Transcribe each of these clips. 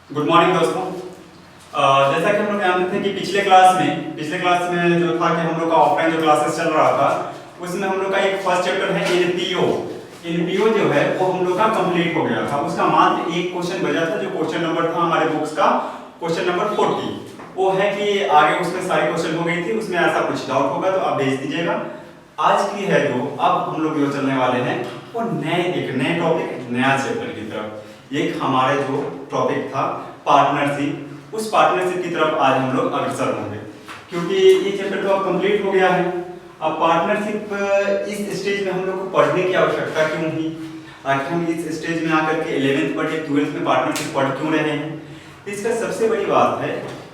Good morning दोस्तों। जैसा कि हम लोग जानते थे कि पिछले क्लास में जो था कि हम लोग का ऑफलाइन जो क्लासेस चल रहा था उसमें हम लोग का एक फर्स्ट चैप्टर है एनपीओ जो है वो हम लोग का कंप्लीट हो गया था। उसका मात्र एक क्वेश्चन बचा था जो क्वेश्चन नंबर था हमारे बुक्स का क्वेश्चन नंबर 40। वो है कि आगे उसमें सारी क्वेश्चन हो गई थी, उसमें ऐसा कुछ डाउट होगा तो आप भेज दीजिएगा। आज की है जो अब हम लोग जो चलने वाले हैं वो एक नए टॉपिक नया चैप्टर की तरफ। एक हमारे जो टॉपिक था पार्टनरशिप, उस पार्टनरशिप की तरफ आज हम लोग अग्रसर होंगे क्योंकि ये चैप्टर तो अब कंप्लीट हो गया है। अब पार्टनरशिप इस स्टेज में हम लोग को पढ़ने की आवश्यकता क्यों हुई, आखिर हम इस स्टेज में आकर के 11th पढ़े 12th में पार्टनरशिप पढ़ क्यों रहे हैं। इसका सबसे बड़ी बात है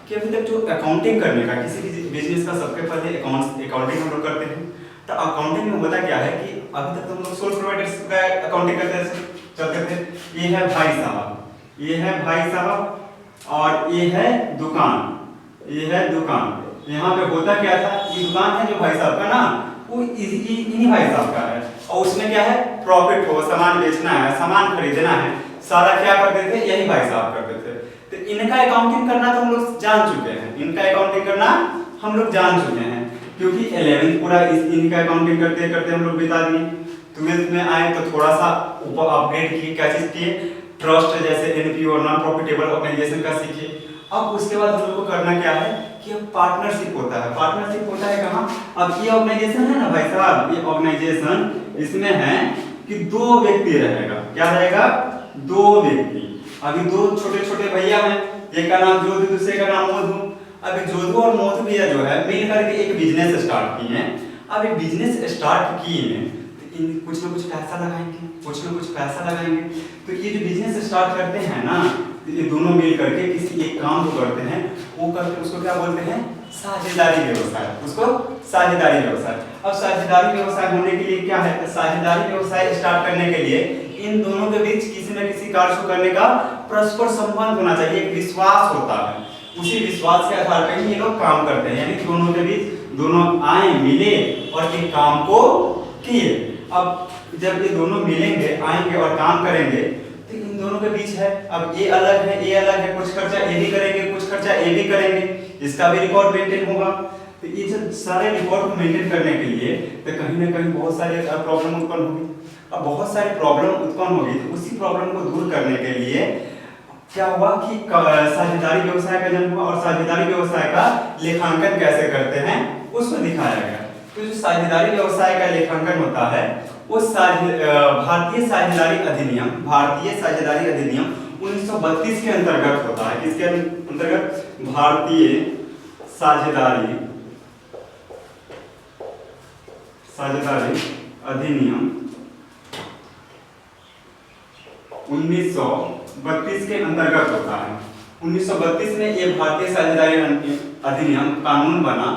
कि अभी तक जो अकाउंटिंग करने का किसी भी बिजनेस का सबसे पहले अकाउंटिंग हम लोग करते हैं। तो अकाउंटिंग में होता क्या है कि अभी तक तो हम लोग सोल प्रोवाइडर्स का अकाउंटिंग चलते थे। ये है भाई साहब और ये है दुकान। यहाँ पे होता क्या था, ये दुकान है जो भाई साहब का ना वो इन्हीं भाई साहब का है और उसमें क्या है प्रॉफिट हो, सामान बेचना है, सामान खरीदना है, सारा क्या करते थे यही भाई साहब करते थे। तो इनका अकाउंटिंग करना तो हम लोग जान चुके हैं, क्योंकि 11th पूरा इनका अकाउंटिंग करते करते हम लोग बिता दिए। 12th में आए तो थोड़ा सा ऊपर अपग्रेड किए, क्या चीज किए, ट्रस्ट जैसे एनपीओ और नॉन प्रॉफिटेबल ऑर्गेनाइजेशन का सीखे। अब उसके बाद हम लोग को करना क्या है कि अब पार्टनरशिप होता है कहाँ, अब ये ऑर्गेनाइजेशन है ना भाई साहब, ये ऑर्गेनाइजेशन इसमें है कि दो व्यक्ति रहेगा। क्या रहेगा? दो व्यक्ति। अभी दो छोटे छोटे भैया हैं, एक का नाम जोधू, दूसरे का नाम मोधू। अभी जोधू और मोधू भैया जो है मिल करके एक बिजनेस स्टार्ट किए हैं। अब ये बिजनेस स्टार्ट किए हैं तो इन कुछ ना कुछ पैसा लगाएंगे। तो ये जो बिजनेस स्टार्ट करते हैं ना, ये दोनों मिल करके किसी एक काम को करते हैं, वो करके उसको क्या बोलते हैं, साझेदारी व्यवसाय। अब साझेदारी व्यवसाय होने के लिए क्या है, साझेदारी व्यवसाय स्टार्ट करने के लिए इन दोनों के बीच किसी न किसी कार्य को करने का परस्पर संबंध होना चाहिए, एक विश्वास होता है। उसी विश्वास के आधार पर ये लोग काम करते हैं, यानी दोनों के बीच दोनों आए, मिले और एक काम को किए। अब जब ये दोनों मिलेंगे, आएंगे और काम करेंगे तो इन दोनों के बीच है, अब ये अलग है, कुछ खर्चा ये भी करेंगे, कुछ खर्चा ये भी करेंगे, इसका भी रिकॉर्ड मेंटेन होगा। तो ये जब सारे रिकॉर्ड को मेंटेन करने के लिए तो कहीं ना कहीं बहुत सारे प्रॉब्लम उत्पन्न होगी। अब बहुत सारी प्रॉब्लम उत्पन्न होगी तो उसी प्रॉब्लम को दूर करने के लिए क्या हुआ कि साझेदारी व्यवसाय का जन्म हुआ और साझेदारी व्यवसाय का लेखांकन कैसे करते हैं उसमें दिखाया गया। तो जो साझेदारी व्यवसाय का लेखांकन होता है वो भारतीय साझेदारी अधिनियम 1932 के अंतर्गत होता है। किसके अंतर्गत? भारतीय साझेदारी अधिनियम 1932 के अंतर्गत होता है। 1932 में ये भारतीय साझेदारी अधिनियम कानून बना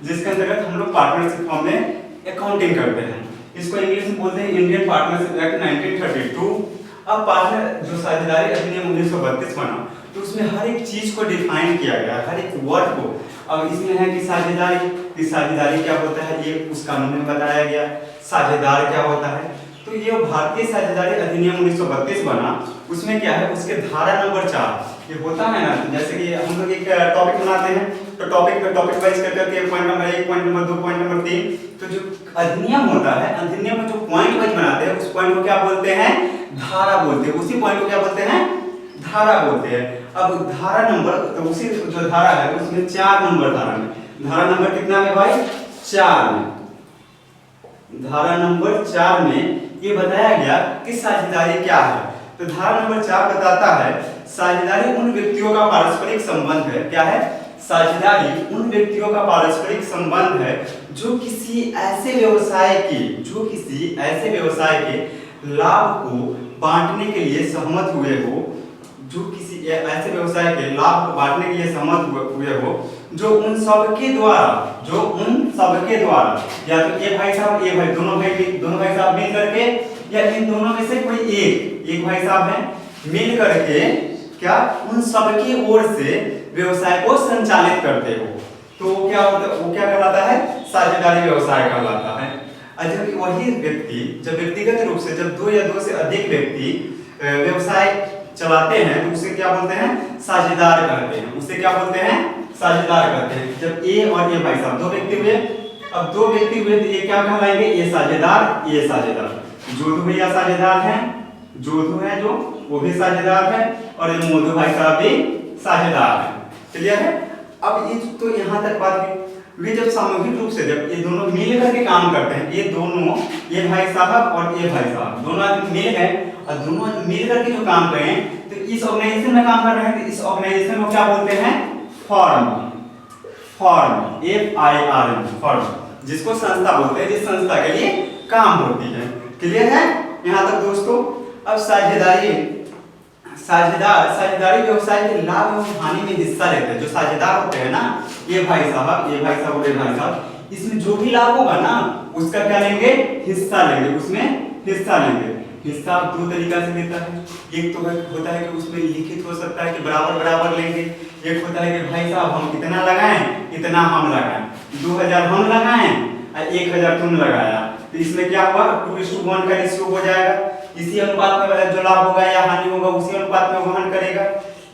जिसके अंतर्गत हम लोग पार्टनरशिप फॉर्म में अकाउंटिंग करते हैं। इसको इंग्लिश में बोलते हैं इंडियन पार्टनरशिप एक्ट 1932। अब पार्टनर जो साझेदारी अधिनियम 1932 बना तो उसमें हर एक चीज को डिफाइन किया गया, हर एक वर्ड को। अब इसमें है कि साझेदारी क्या होता है ये उस कानून में बताया गया, साझेदार क्या होता है। तो ये भारतीय साझेदारी अधिनियम 1932 बना, उसमें क्या है, उसके धारा नंबर 4 ये होता है ना, जैसे कि हम लोग एक टॉपिक बनाते हैं तो टॉपिक वाइज करके point number 1, point number 2, point number 3, तो जो अधिनियम होता है, अधिनियम में जो पॉइंट वाइज बनाते हैं उस पॉइंट को क्या बोलते हैं, धारा बोलते हैं। उसी पॉइंट को क्या बोलते हैं, धारा बोलते हैं। अब धारा नंबर, तो उसी जो धारा है उसमें 4 नंबर धारा नंबर कितना में भाई, 4 में। धारा नंबर 4 में ये बताया गया कि साझेदारी क्या है। तो धारा नंबर 4 बताता है साझेदारी उन व्यक्तियों का पारस्परिक संबंध है। क्या है? साझेदारी उन व्यक्तियों का पारस्परिक संबंध है जो किसी ऐसे व्यवसाय के लाभ को बांटने के लिए सहमत हुए हो, जो उन सबके द्वारा या तो ये भाई साहब दोनों भाई साहब मिल करके या इन दोनों में से कोई एक भाई साहब है मिल करके क्या उन सबकी ओर से व्यवसाय को संचालित करते हो, तो वो क्या कहलाता है, साझेदारी व्यवसाय कहलाता है। जब वही व्यक्ति जब व्यक्तिगत रूप से जब 2 या 2 से अधिक व्यक्ति व्यवसाय चलाते हैं तो उसे क्या बोलते हैं, साझेदार कहते हैं। उसे क्या बोलते हैं, साझेदार कहते हैं। जब ए और ए भाई साहब दो व्यक्ति हुए, अब दो व्यक्ति हुए तो ये क्या कहलाएंगे, ए साझेदार, ये साझेदार। जोधू भैया साझेदार हैं, जोधू है जो वो भी साझेदार है, और ये मोदू भाई साहब भी साझेदार है। क्लियर है। अब ये तो यहाँ तक बात हुई। वे जब सामूहिक रूप से जब ये दोनों मिल करके काम करते हैं, ये दोनों, ये भाई साहब और ये भाई साहब दोनों आदमी मिल गए और दोनों मिल करके जो काम करें तो इस ऑर्गेनाइजेशन में काम कर रहे हैं, तो इस ऑर्गेनाइजेशन को क्या बोलते हैं, फर्म। फर्म, FIRM, फर्म, जिसको संस्था बोलते हैं, जिस संस्था के लिए काम होती है। क्लियर है यहाँ तक दोस्तों। अब साझेदारी व्यवसाय के लाभ एवं हानि में हिस्सा लेते हैं। जो साझेदार होते हैं ना, ये भाई साहब, ये भाई साहब और ये भाई साहब, इसमें जो भी लाभ होगा ना उसका क्या लेंगे, हिस्सा लेंगे, उसमें हिस्सा लेंगे। हिस्सा दो तरीका से लेता है। एक तो होता है कि उसमें लिखित हो सकता है कि बराबर बराबर लेंगे। एक होता है कि भाई साहब हम कितना लगाएं, इतना हम लगाएं, 2000 हम लगाएं और 1000 तुम लगाया, तो इसमें क्या हुआ, 2:1 का रेशियो हो जाएगा। इसी अनुपात में जो लाभ होगा या हानि होगा उसी अनुपात में वहन करेगा।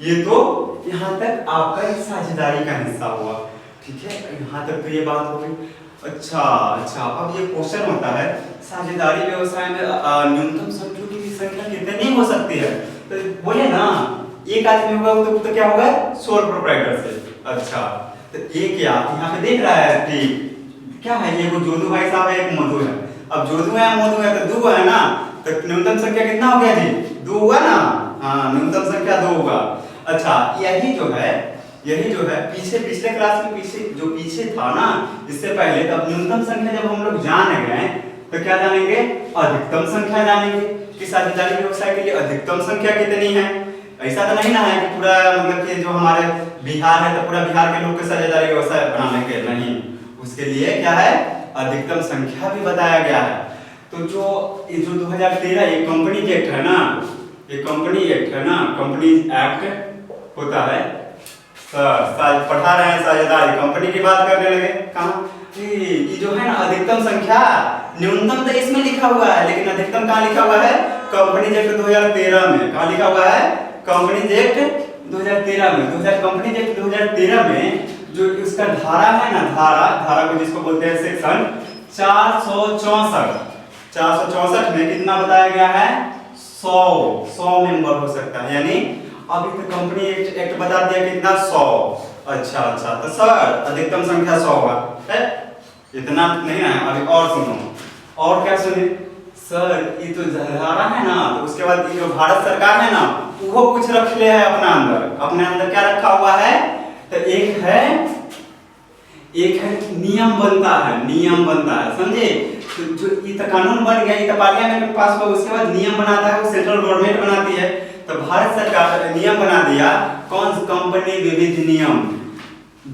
ये तो यहाँ तक आपका साझेदारी का हिस्सा हुआ। ठीक है, यहाँ तक तो ये बात हो गई। अच्छा, अब ये क्वेश्चन होता है, साझेदारी व्यवसाय में न्यूनतम समझौतों की संख्या कितनी हो सकती है। तो बोले ना एक आदमी होगा तो क्या होगा, सोल प्रोप्राइटरशिप। अच्छा, तो ये क्या यहाँ पे देख रहा है कि क्या है, ये जोधू भाई साहब है, एक मधु है। अब जोधू है मोधू है तो दो है ना, तो न्यूनतम संख्या कितना हो गया जी, 2 हुआ ना। हाँ, न्यूनतम संख्या 2 होगा। अच्छा, यही जो है पीछे पिछले क्लास में पीछे था ना, इससे पहले तब न्यूनतम संख्या जब हम लोग जान गए तो क्या जानेंगे, अधिकतम संख्या जानेंगे कि साझेदारी व्यवसाय के लिए अधिकतम संख्या कितनी है। ऐसा तो नहीं ना है कि पूरा मतलब कि जो हमारे बिहार है तो पूरा बिहार के लोग के साझेदारी व्यवसाय बना लेंगे, नहीं। उसके लिए क्या है, अधिकतम संख्या भी बताया गया है। तो जो 2013 एक कंपनी एक्ट है ना, ये कंपनी एक्ट है ना, कंपनी एक्ट होता है। पढ़ा रहे हैं साझेदारी, कंपनी की बात करने लगे, कहाँ ये जो है ना अधिकतम संख्या, न्यूनतम तो इसमें लिखा हुआ है लेकिन अधिकतम कहाँ लिखा हुआ है, कंपनी एक्ट 2013 में। कहाँ लिखा हुआ है, कंपनी एक्ट 2013 में। कंपनी एक्ट 2013 में जो इसका धारा है ना, धारा को जिसको बोलते हैं सेक्शन 464 में कितना बताया गया है, 100 मेंबर हो सकता है। यानी अभी तो कंपनी एक्ट बता दिया कितना, 100। अच्छा, तो सर अधिकतम संख्या 100 हुआ है, इतना नहीं है। अभी और सुनो, और क्या सुने सर, ये तो धारा है ना, तो उसके बाद ये जो भारत सरकार है ना वो कुछ रख ले है अपने अंदर क्या रखा हुआ है, तो एक है नियम बनता है, समझे। तो जो ये कानून बन गया, ये पार्लियामेंट में पास हुआ, उसके बाद नियम बनाता है वो सेंट्रल गवर्नमेंट बनाती है। तो भारत सरकार ने नियम बना दिया, कौन, कंपनी विविध नियम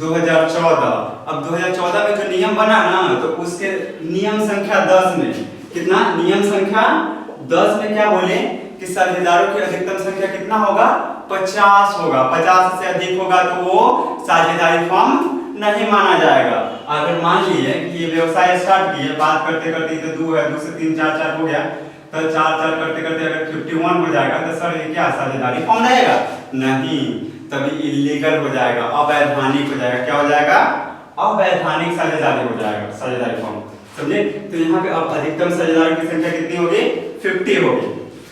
2014। अब 2014 में जो नियम बना ना, तो उसके नियम संख्या 10 में कितना, नियम संख्या 10 में क्या बोले कि साझेदारों की अधिकतम संख्या कितना होगा, 50 होगा। 50 से अधिक होगा तो वो साझेदारी फर्म नहीं माना जाएगा। अगर मान लीजिए कि ये व्यवसाय स्टार्ट किए, बात करते करते तो 2 है, 2 से 3 4 हो गया, तो 4 करते करते अगर 51 हो जाएगा तो सर ये क्या साझेदारी फर्म रहेगा, नहीं, तभी इलीगल हो जाएगा, अवैधानिक हो जाएगा। क्या हो जाएगा, अवैधानिक साझेदारी हो जाएगा, साझेदारी फर्म, समझे। तो यहाँ पे अब अधिकतम साझेदारों की संख्या कितनी होगी, 50 होगी।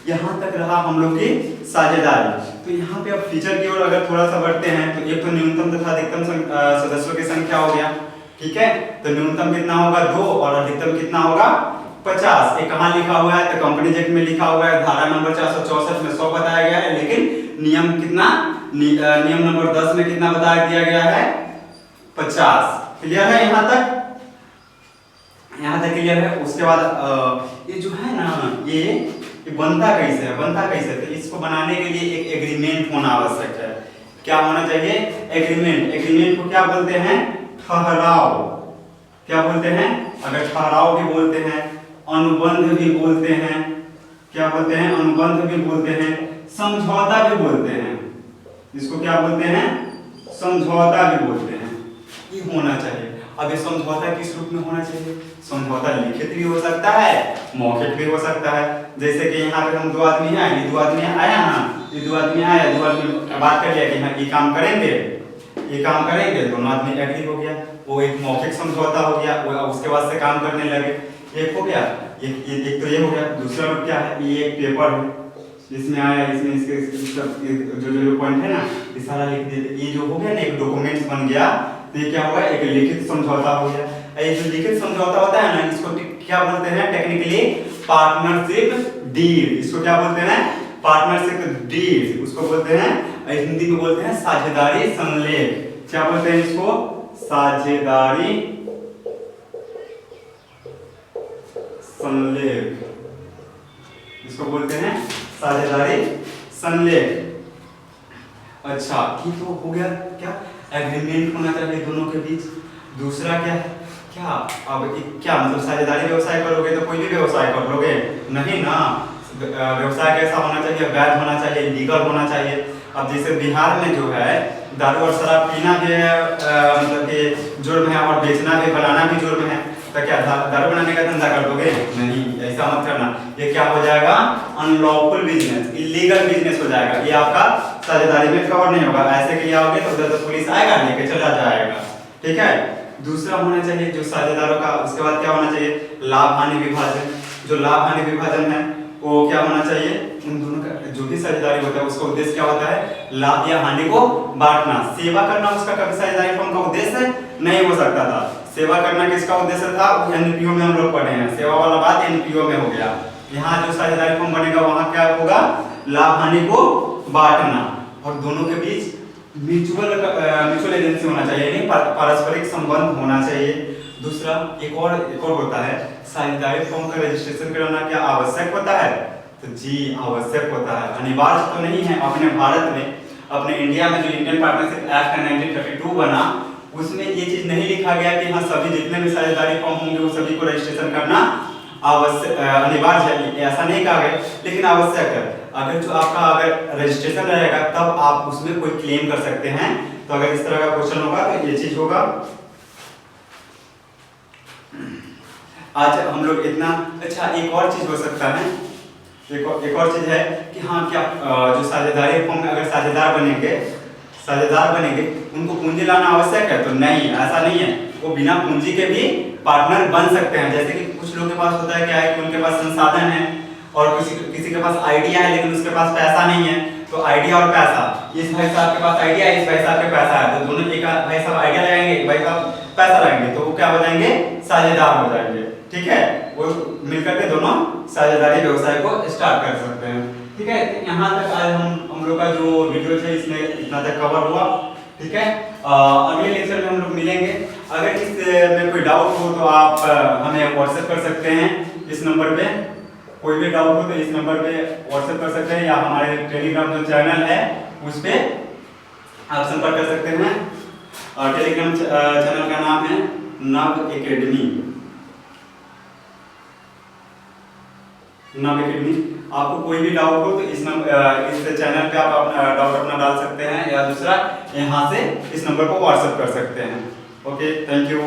यहाँ तक रहा हम लोग की साझेदारी। तो यहाँ पे अब फीचर की ओर अगर थोड़ा सा बढ़ते हैं तो एक तो न्यूनतम तथा अधिकतम सदस्यों की संख्या हो गया, ठीक है। तो न्यूनतम कितना होगा, 2, और अधिकतम कितना होगा, 50। ये कहाँ लिखा हुआ है, तो कंपनी एक्ट में लिखा हुआ है, धारा नंबर 464 में 100 बताया गया है, लेकिन नियम कितना, नियम नंबर 10 में कितना बताया दिया गया है, 50। क्लियर है यहाँ तक क्लियर है। उसके बाद ये जो है ना, ये बनता कैसे है, तो इसको बनाने के लिए एक एग्रीमेंट होना आवश्यक है। क्या होना चाहिए, एग्रीमेंट को क्या बोलते हैं, ठहराव। क्या बोलते हैं, अगर ठहराव भी बोलते हैं, अनुबंध भी बोलते हैं, क्या बोलते हैं, अनुबंध भी बोलते हैं, समझौता भी बोलते हैं। इसको क्या बोलते हैं, समझौता भी बोलते हैं। ये होना चाहिए। अब ये समझौता किस रूप में होना चाहिए, समझौता लिखित भी हो सकता है, मौखिक भी हो सकता है। जैसे कि यहाँ पे हम 2 आदमी हैं, ये 2 आदमी आया ना, ये दो आदमी आया, दो आदमी बात कर लिया कि हाँ ये काम करेंगे, दोनों आदमी एग्री हो गया, वो एक मौखिक समझौता हो गया, वो उसके बाद से काम करने लगे, एक हो गया। एक तो ये हो गया। दूसरा रूप क्या है, ये एक पेपर है, इसमें आया, इसमें इसके जो पॉइंट है ना ये सारा लिख दिए, ये जो हो गया ना एक डॉक्यूमेंट्स बन गया। तो ये क्या होगा, एक लिखित समझौता हो गया। ये जो लिखित समझौता होता है ना, इसको क्या बोलते हैं टेक्निकली, पार्टनरशिप डीड। इसको क्या बोलते हैं, पार्टनरशिप डीड उसको बोलते हैं, हिंदी में बोलते हैं साझेदारी संलेख। क्या बोलते हैं इसको, साझेदारी संलेख, इसको बोलते हैं साझेदारी संलेख। अच्छा, ये तो हो गया क्या, एग्रीमेंट होना चाहिए दोनों के बीच। दूसरा क्या है, क्या अब क्या मतलब साझेदारी व्यवसाय करोगे तो कोई भी व्यवसाय कर लोगे नहीं ना, व्यवसाय कैसा होना चाहिए, वैध होना चाहिए, लीगल होना चाहिए। अब जैसे बिहार में जो है दारू और शराब पीना भी मतलब कि जुर्म है, और बेचना भी, बनाना भी जुर्म है। तो क्या दारू बनाने का धंधा कर दोगे, नहीं, ऐसा मत करना। ये क्या हो जाएगा, अनलॉफुल बिजनेस, इलीगल बिजनेस हो जाएगा, ये आपका साझेदारी में कवर नहीं होगा। ऐसे कि आओगे तो उधर तो पुलिस आएगा, लेके चला जाएगा, ठीक है। दूसरा होना चाहिए जो साझेदारों का, उसके बाद क्या होना चाहिए, लाभ हानि विभाजन। जो लाभ हानि विभाजन है वो क्या होना चाहिए, उन दोनों का जो भी साझेदारी होता है उसका उद्देश्य क्या होता है, लाभ या हानि को बांटना। सेवा करना उसका कभी साझेदारी फर्म का उद्देश्य नहीं हो सकता था। सेवा करना किसका उद्देश्य था, एनपीओ में हम लोग पढ़े हैं, सेवा वाला बात एनपीओ में हो गया। यहाँ जो साझेदारी फर्म बनेगा वहाँ क्या होगा, लाभ हानि को बांटना, और दोनों के बीच म्यूचुअल एजेंसी होना चाहिए, यानी पारस्परिक संबंध होना चाहिए। दूसरा एक और होता है, साझेदारी फर्म का रजिस्ट्रेशन कराना क्या आवश्यक होता है, तो जी आवश्यक होता है, अनिवार्य तो नहीं है। अपने भारत में, अपने इंडिया में जो इंडियन पार्टनरशिप एक्ट 1932 बना, उसमें ये चीज नहीं लिखा गया कि हाँ सभी जितने भी साझेदारी फर्म होंगे वो सभी को रजिस्ट्रेशन करना आवश्यक अनिवार्य है, ऐसा नहीं कहा गया, लेकिन आवश्यक है। अगर जो आपका अगर रजिस्ट्रेशन रहेगा तब आप उसमें कोई क्लेम कर सकते हैं। तो अगर इस तरह का क्वेश्चन होगा तो ये चीज होगा। आज हम लोग इतना, अच्छा एक और चीज हो सकता है, एक और चीज है कि हाँ क्या जो साझेदारी फर्म में अगर साझेदार बनेंगे उनको पूंजी लाना आवश्यक है, तो नहीं, ऐसा नहीं है। वो बिना पूंजी के भी पार्टनर बन सकते हैं। जैसे कि कुछ लोगों के पास होता है क्या है कि उनके पास संसाधन है और किसी के पास आइडिया है लेकिन उसके पास पैसा नहीं है। तो आइडिया और पैसा, इस भाई साहब के पास आइडिया है, इस भाई साहब के पैसा है, तो दोनों एक भाई साहब आइडिया लगाएंगे, एक भाई साहब पैसा लगाएंगे, तो वो क्या हो जाएंगे, साझेदार हो जाएंगे, ठीक है। वो मिलकर के दोनों साझेदारी व्यवसाय को स्टार्ट कर सकते हैं, ठीक है। यहाँ तक आज हम लोग का जो वीडियो है इसमें इतना तक कवर हुआ, ठीक है। अगले लेक्चर में हम लोग मिलेंगे। अगर इसमें कोई डाउट हो तो आप हमें व्हाट्सएप कर सकते हैं इस नंबर पे। कोई भी डाउट हो तो इस नंबर पे व्हाट्सएप कर सकते हैं, या हमारे टेलीग्राम जो चैनल है उस पे आप संपर्क कर सकते हैं। और टेलीग्राम चैनल का नाम है नव एकेडमी। आपको कोई भी डाउट हो तो इस चैनल पे आप अपना डाउट अपना डाल सकते हैं, या दूसरा यहाँ से इस नंबर को व्हाट्सएप कर सकते हैं। Okay, thank you.